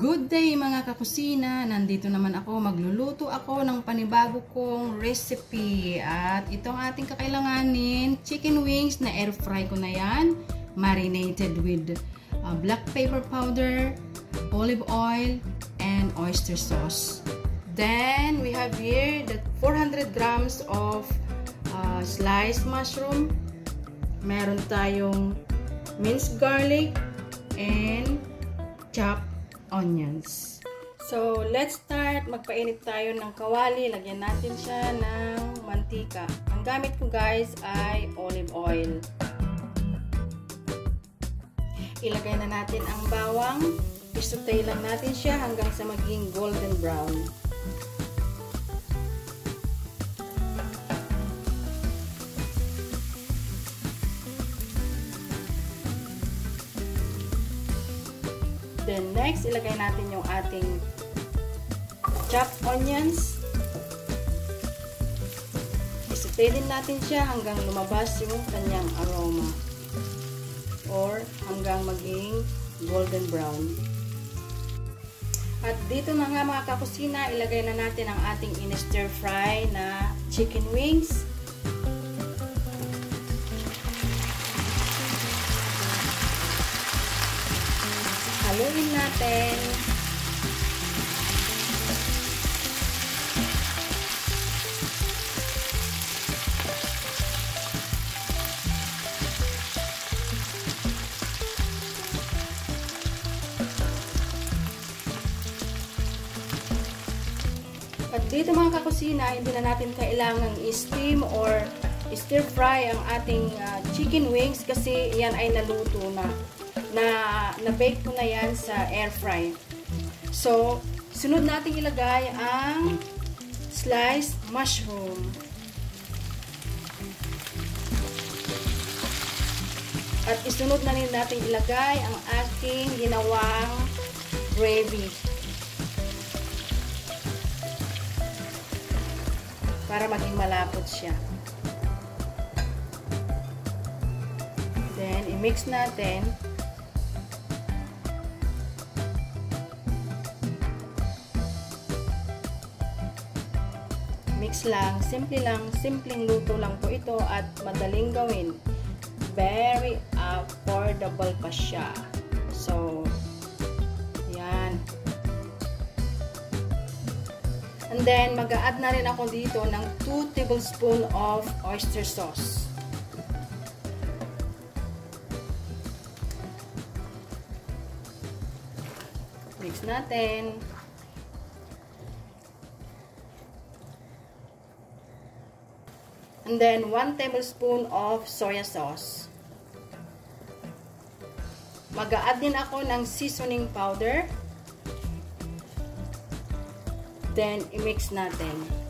Good day mga kakusina! Nandito naman ako, magluluto ako ng panibago kong recipe. At itong ating kakailanganin, chicken wings na air fry ko na yan. Marinated with black pepper powder, olive oil, and oyster sauce. Then, we have here the 400 grams of sliced mushroom. Meron tayong minced garlic and chopped onions. So, let's start. Magpainit tayo ng kawali. Lagyan natin siya ng mantika. Ang gamit ko guys ay olive oil. Ilagay na natin ang bawang. I-saute lang natin siya hanggang sa maging golden brown. Then next, ilagay natin yung ating chopped onions. I-saute din natin siya hanggang lumabas yung kanyang aroma or hanggang maging golden brown. At dito na nga mga kakusina, ilagay na natin ang ating in-stir fry na chicken wings. Haluin natin. At dito mga kakusina, hindi na natin kailangang i-steam or stir fry ang ating chicken wings kasi yan ay naluto na. Na-bake ko na yan sa air fry. So, sunod natin ilagay ang sliced mushroom. At isunod na rin natin ilagay ang ating ginawang gravy. Para maging malapot siya. Then, i-mix natin. Mix lang, simpleng luto lang po ito at madaling gawin. Very affordable pa siya. So, yan. And then, mag-a-add na rin ako dito ng 2 tablespoons of oyster sauce. Mix natin. And then, 1 tablespoon of soya sauce. Mag-a-add din ako ng seasoning powder. Then, i-mix natin.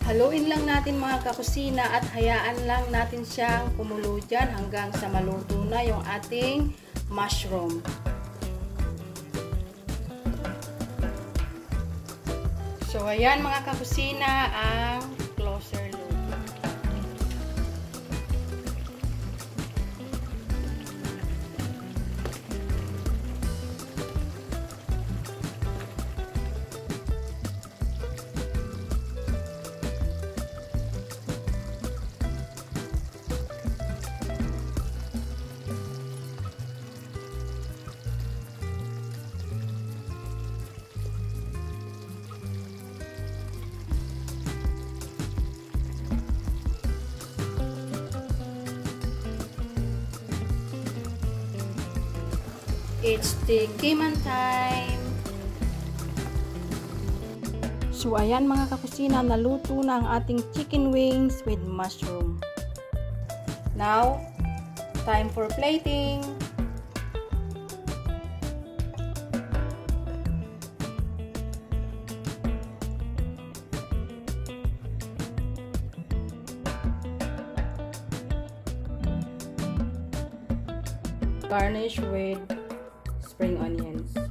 Haluin lang natin mga kakusina at hayaan lang natin siyang kumulo dyan hanggang sa maluto na yung ating mushroom. So, ayan mga kakusina ang closer look. It's tikiman time! So, ayan mga kakusina, naluto na ang ating chicken wings with mushroom. Now, time for plating! garnish with spring onions.